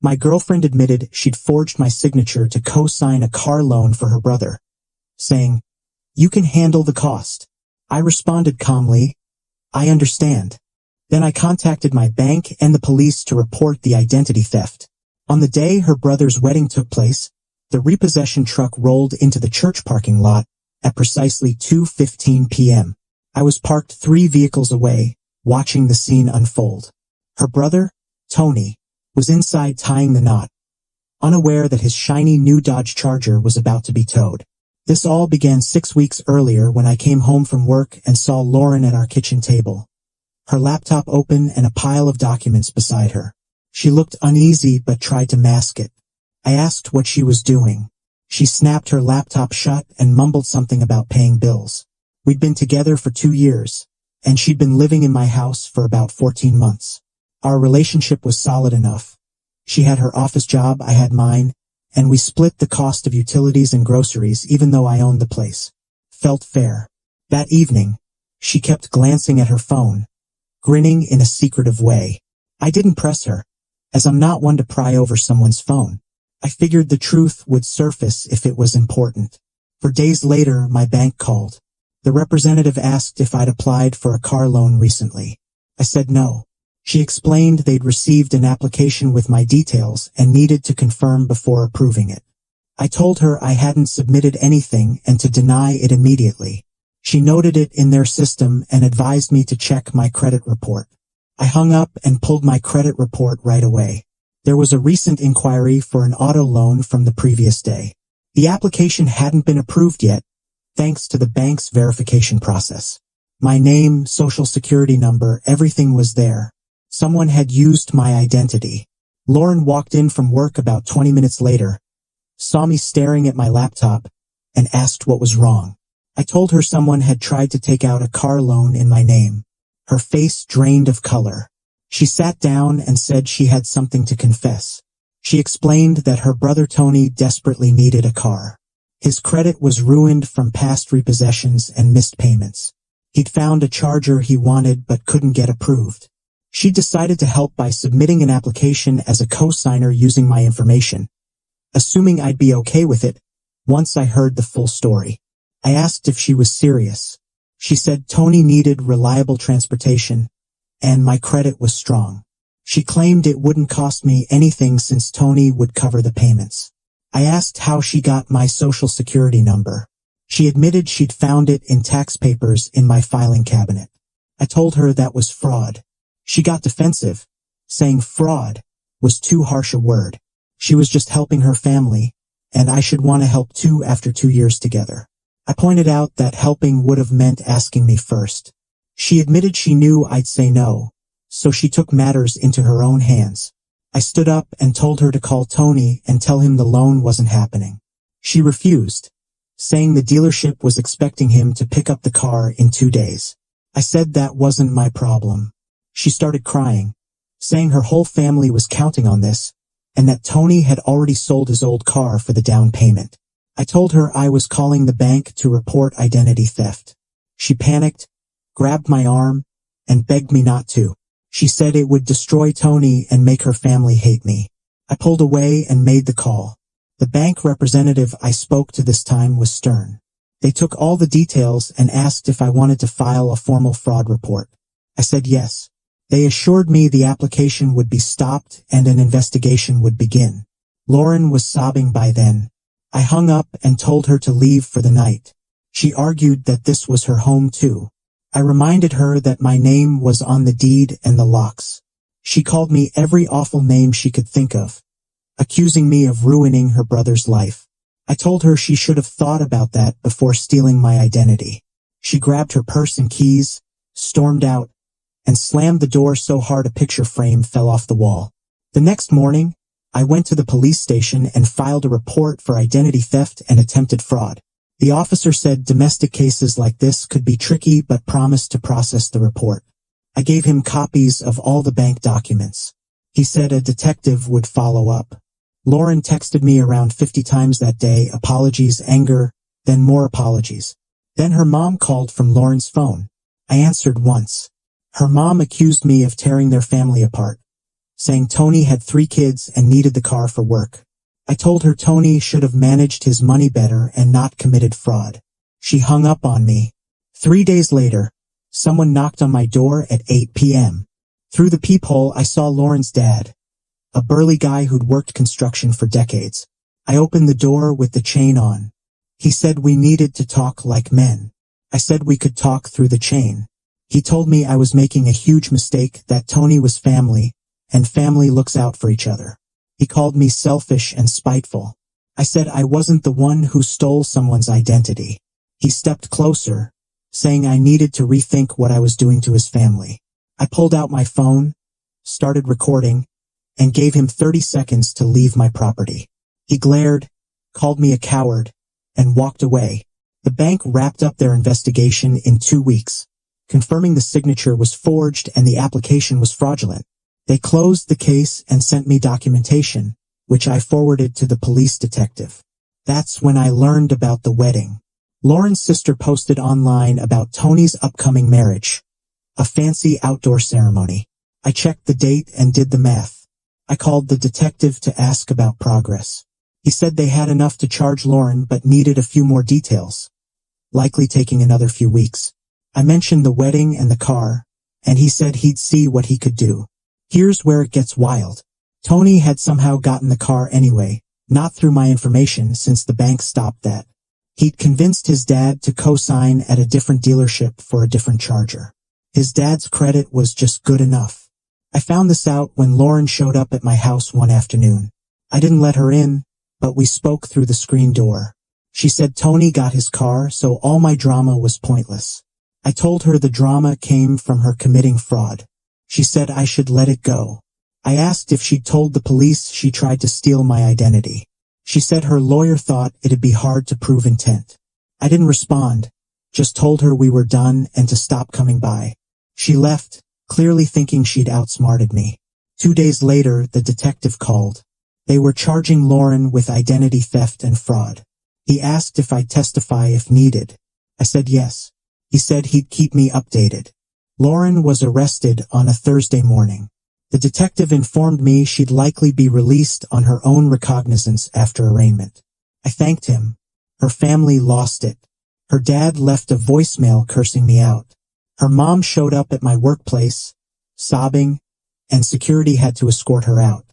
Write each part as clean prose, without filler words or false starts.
My girlfriend admitted she'd forged my signature to co-sign a car loan for her brother, saying, "You can handle the cost." I responded calmly, "I understand." Then I contacted my bank and the police to report the identity theft. On the day her brother's wedding took place, the repossession truck rolled into the church parking lot at precisely 2:15 p.m. I was parked 3 vehicles away, watching the scene unfold. Her brother, Tony, was inside tying the knot, unaware that his shiny new Dodge Charger was about to be towed. This all began 6 weeks earlier when I came home from work and saw Lauren at our kitchen table, her laptop open and a pile of documents beside her. She looked uneasy but tried to mask it. I asked what she was doing. She snapped her laptop shut and mumbled something about paying bills. We'd been together for 2 years, and she'd been living in my house for about 14 months. Our relationship was solid enough. She had her office job, I had mine, and we split the cost of utilities and groceries even though I owned the place. Felt fair. That evening, she kept glancing at her phone, grinning in a secretive way. I didn't press her, as I'm not one to pry over someone's phone. I figured the truth would surface if it was important. For days later, my bank called. The representative asked if I'd applied for a car loan recently. I said no. She explained they'd received an application with my details and needed to confirm before approving it. I told her I hadn't submitted anything and to deny it immediately. She noted it in their system and advised me to check my credit report. I hung up and pulled my credit report right away. There was a recent inquiry for an auto loan from the previous day. The application hadn't been approved yet, thanks to the bank's verification process. My name, social security number, everything was there. Someone had used my identity. Lauren walked in from work about 20 minutes later, saw me staring at my laptop, and asked what was wrong. I told her someone had tried to take out a car loan in my name. Her face drained of color. She sat down and said she had something to confess. She explained that her brother Tony desperately needed a car. His credit was ruined from past repossessions and missed payments. He'd found a Charger he wanted but couldn't get approved. She decided to help by submitting an application as a co-signer using my information, assuming I'd be okay with it once I heard the full story. I asked if she was serious. She said Tony needed reliable transportation, and my credit was strong. She claimed it wouldn't cost me anything since Tony would cover the payments. I asked how she got my social security number. She admitted she'd found it in tax papers in my filing cabinet. I told her that was fraud. She got defensive, saying fraud was too harsh a word. She was just helping her family, and I should want to help too after 2 years together. I pointed out that helping would have meant asking me first. She admitted she knew I'd say no, so she took matters into her own hands. I stood up and told her to call Tony and tell him the loan wasn't happening. She refused, saying the dealership was expecting him to pick up the car in 2 days. I said that wasn't my problem. She started crying, saying her whole family was counting on this, and that Tony had already sold his old car for the down payment. I told her I was calling the bank to report identity theft. She panicked, grabbed my arm, and begged me not to. She said it would destroy Tony and make her family hate me. I pulled away and made the call. The bank representative I spoke to this time was stern. They took all the details and asked if I wanted to file a formal fraud report. I said yes. They assured me the application would be stopped and an investigation would begin. Lauren was sobbing by then. I hung up and told her to leave for the night. She argued that this was her home too. I reminded her that my name was on the deed and the locks. She called me every awful name she could think of, accusing me of ruining her brother's life. I told her she should have thought about that before stealing my identity. She grabbed her purse and keys, stormed out, and slammed the door so hard a picture frame fell off the wall. The next morning, I went to the police station and filed a report for identity theft and attempted fraud. The officer said domestic cases like this could be tricky but promised to process the report. I gave him copies of all the bank documents. He said a detective would follow up. Lauren texted me around 50 times that day, apologies, anger, then more apologies. Then her mom called from Lauren's phone. I answered once. Her mom accused me of tearing their family apart, saying Tony had 3 kids and needed the car for work. I told her Tony should have managed his money better and not committed fraud. She hung up on me. 3 days later, someone knocked on my door at 8 p.m. Through the peephole, I saw Lauren's dad, a burly guy who'd worked construction for decades. I opened the door with the chain on. He said we needed to talk like men. I said we could talk through the chain. He told me I was making a huge mistake, that Tony was family, and family looks out for each other. He called me selfish and spiteful. I said I wasn't the one who stole someone's identity. He stepped closer, saying I needed to rethink what I was doing to his family. I pulled out my phone, started recording, and gave him 30 seconds to leave my property. He glared, called me a coward, and walked away. The bank wrapped up their investigation in 2 weeks, confirming the signature was forged and the application was fraudulent. They closed the case and sent me documentation, which I forwarded to the police detective. That's when I learned about the wedding. Lauren's sister posted online about Tony's upcoming marriage, a fancy outdoor ceremony. I checked the date and did the math. I called the detective to ask about progress. He said they had enough to charge Lauren but needed a few more details, likely taking another few weeks. I mentioned the wedding and the car, and he said he'd see what he could do. Here's where it gets wild. Tony had somehow gotten the car anyway, not through my information since the bank stopped that. He'd convinced his dad to co-sign at a different dealership for a different charger. His dad's credit was just good enough. I found this out when Lauren showed up at my house one afternoon. I didn't let her in, but we spoke through the screen door. She said Tony got his car, so all my drama was pointless. I told her the drama came from her committing fraud. She said I should let it go. I asked if she'd told the police she tried to steal my identity. She said her lawyer thought it'd be hard to prove intent. I didn't respond, just told her we were done and to stop coming by. She left, clearly thinking she'd outsmarted me. 2 days later, the detective called. They were charging Lauren with identity theft and fraud. He asked if I'd testify if needed. I said yes. He said he'd keep me updated. Lauren was arrested on a Thursday morning. The detective informed me she'd likely be released on her own recognizance after arraignment. I thanked him. Her family lost it. Her dad left a voicemail cursing me out. Her mom showed up at my workplace, sobbing, and security had to escort her out.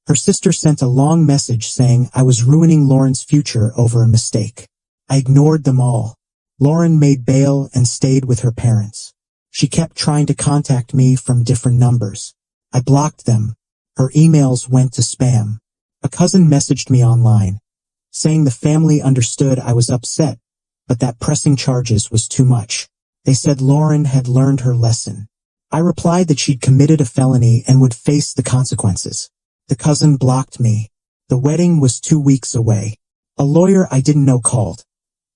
Her sister sent a long message saying I was ruining Lauren's future over a mistake. I ignored them all. Lauren made bail and stayed with her parents. She kept trying to contact me from different numbers. I blocked them. Her emails went to spam. A cousin messaged me online, saying the family understood I was upset, but that pressing charges was too much. They said Lauren had learned her lesson. I replied that she'd committed a felony and would face the consequences. The cousin blocked me. The wedding was 2 weeks away. A lawyer I didn't know called,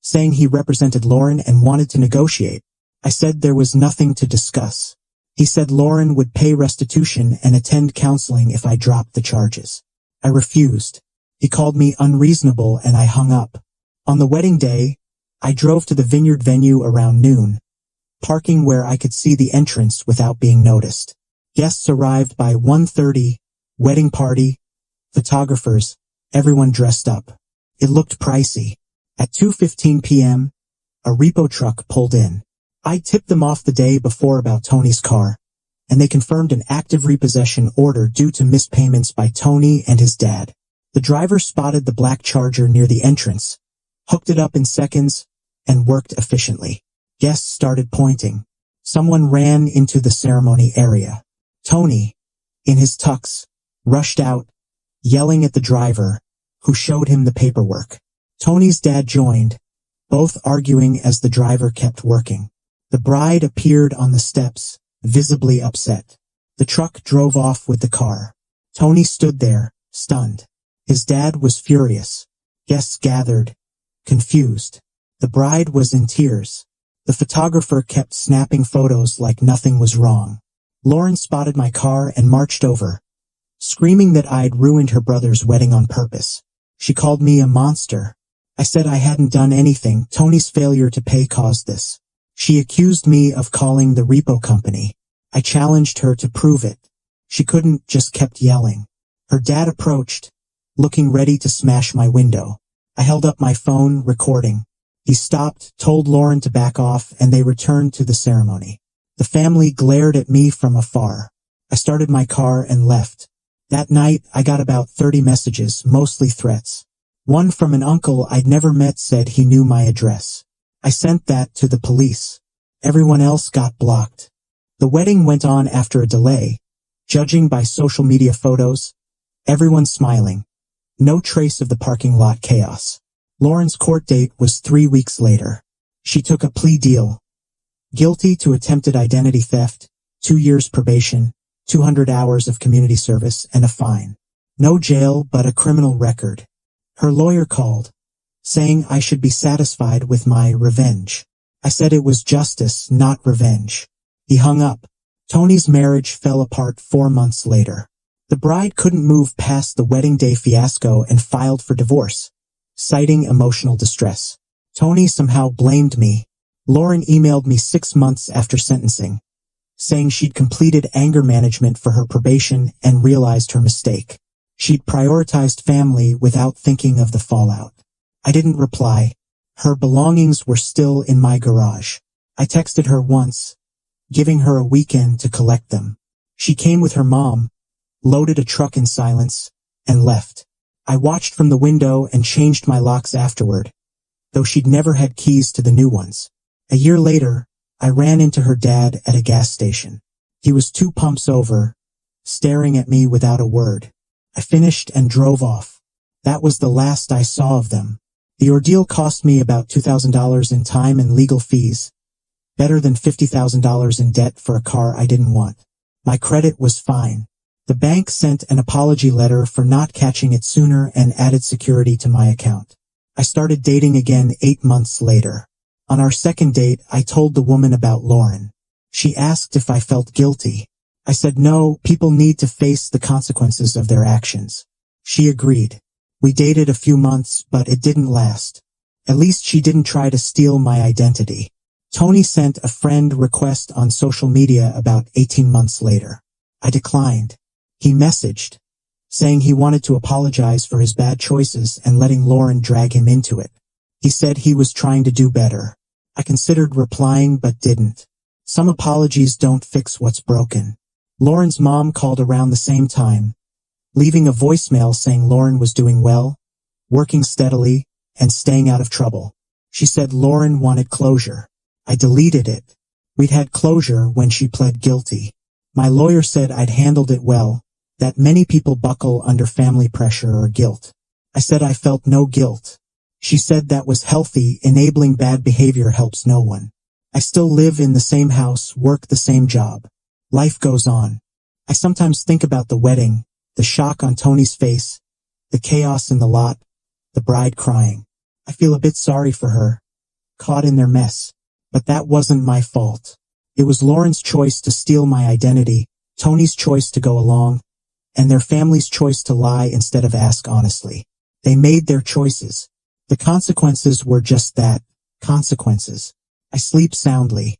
saying he represented Lauren and wanted to negotiate. I said there was nothing to discuss. He said Lauren would pay restitution and attend counseling if I dropped the charges. I refused. He called me unreasonable and I hung up. On the wedding day, I drove to the vineyard venue around noon, parking where I could see the entrance without being noticed. Guests arrived by 1:30, wedding party, photographers, everyone dressed up. It looked pricey. At 2:15 p.m., a repo truck pulled in. I tipped them off the day before about Tony's car, and they confirmed an active repossession order due to missed payments by Tony and his dad. The driver spotted the black Charger near the entrance, hooked it up in seconds, and worked efficiently. Guests started pointing. Someone ran into the ceremony area. Tony, in his tux, rushed out, yelling at the driver, who showed him the paperwork. Tony's dad joined, both arguing as the driver kept working. The bride appeared on the steps, visibly upset. The truck drove off with the car. Tony stood there, stunned. His dad was furious. Guests gathered, confused. The bride was in tears. The photographer kept snapping photos like nothing was wrong. Lauren spotted my car and marched over, screaming that I'd ruined her brother's wedding on purpose. She called me a monster. I said I hadn't done anything. Tony's failure to pay caused this. She accused me of calling the repo company. I challenged her to prove it. She couldn't, just kept yelling. Her dad approached, looking ready to smash my window. I held up my phone, recording. He stopped, told Lauren to back off, and they returned to the ceremony. The family glared at me from afar. I started my car and left. That night, I got about 30 messages, mostly threats. One from an uncle I'd never met said he knew my address. I sent that to the police. Everyone else got blocked. The wedding went on after a delay. Judging by social media photos, everyone smiling. No trace of the parking lot chaos. Lauren's court date was 3 weeks later. She took a plea deal. Guilty to attempted identity theft, 2 years probation, 200 hours of community service, and a fine. No jail, but a criminal record. Her lawyer called, saying I should be satisfied with my revenge. I said it was justice, not revenge. He hung up. Tony's marriage fell apart 4 months later. The bride couldn't move past the wedding day fiasco and filed for divorce, citing emotional distress. Tony somehow blamed me. Lauren emailed me 6 months after sentencing, saying she'd completed anger management for her probation and realized her mistake. She'd prioritized family without thinking of the fallout. I didn't reply. Her belongings were still in my garage. I texted her once, giving her a weekend to collect them. She came with her mom, loaded a truck in silence, and left. I watched from the window and changed my locks afterward, though she'd never had keys to the new ones. A year later, I ran into her dad at a gas station. He was 2 pumps over, staring at me without a word. I finished and drove off. That was the last I saw of them. The ordeal cost me about $2,000 in time and legal fees, better than $50,000 in debt for a car I didn't want. My credit was fine. The bank sent an apology letter for not catching it sooner and added security to my account. I started dating again 8 months later. On our second date, I told the woman about Lauren. She asked if I felt guilty. I said no, people need to face the consequences of their actions. She agreed. We dated a few months, but it didn't last. At least she didn't try to steal my identity. Tony sent a friend request on social media about 18 months later. I declined. He messaged, saying he wanted to apologize for his bad choices and letting Lauren drag him into it. He said he was trying to do better. I considered replying but didn't. Some apologies don't fix what's broken. Lauren's mom called around the same time, leaving a voicemail saying Lauren was doing well, working steadily, and staying out of trouble. She said Lauren wanted closure. I deleted it. We'd had closure when she pled guilty. My lawyer said I'd handled it well, that many people buckle under family pressure or guilt. I said I felt no guilt. She said that was healthy, enabling bad behavior helps no one. I still live in the same house, work the same job. Life goes on. I sometimes think about the wedding, the shock on Tony's face, the chaos in the lot, the bride crying. I feel a bit sorry for her, caught in their mess. But that wasn't my fault. It was Lauren's choice to steal my identity, Tony's choice to go along, and their family's choice to lie instead of ask honestly. They made their choices. The consequences were just that, consequences. I sleep soundly.